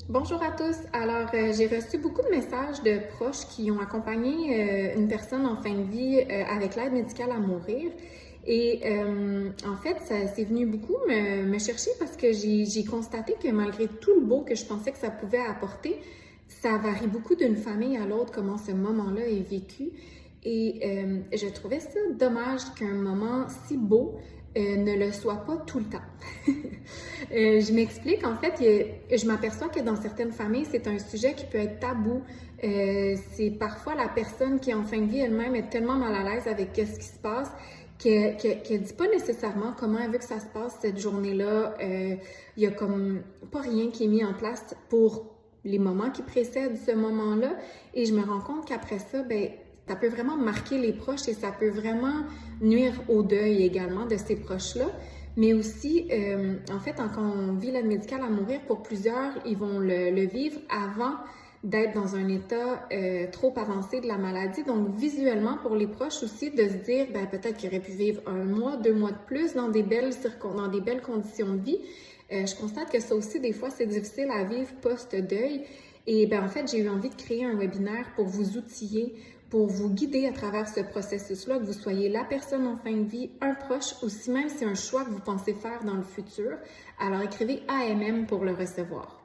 Bonjour à tous. Alors, j'ai reçu beaucoup de messages de proches qui ont accompagné une personne en fin de vie avec l'aide médicale à mourir. Et en fait, c'est venu beaucoup me chercher parce que j'ai constaté que malgré tout le beau que je pensais que ça pouvait apporter, ça varie beaucoup d'une famille à l'autre, comment ce moment-là est vécu. Et je trouvais ça dommage qu'un moment si beau ne le soit pas tout le temps. Je m'explique, en fait, je m'aperçois que dans certaines familles, c'est un sujet qui peut être tabou. C'est parfois la personne qui, en fin de vie, elle-même est tellement mal à l'aise avec ce qui se passe qu'elle ne dit pas nécessairement comment elle veut que ça se passe cette journée-là. Il y a comme pas rien qui est mis en place pour les moments qui précèdent ce moment-là. Et je me rends compte qu'après ça, ben ça peut vraiment marquer les proches et ça peut vraiment nuire au deuil également de ces proches-là. Mais aussi, en fait, quand on vit l'aide médicale à mourir, pour plusieurs, ils vont le vivre avant d'être dans un état trop avancé de la maladie. Donc, visuellement, pour les proches aussi, de se dire, ben peut-être qu'ils auraient pu vivre 1 mois, 2 mois de plus dans des belles conditions de vie. Je constate que ça aussi, des fois, c'est difficile à vivre post-deuil. Et ben en fait, j'ai eu envie de créer un webinaire pour vous outiller, pour vous guider à travers ce processus-là, que vous soyez la personne en fin de vie, un proche, ou si même c'est un choix que vous pensez faire dans le futur. Alors écrivez AMM pour le recevoir.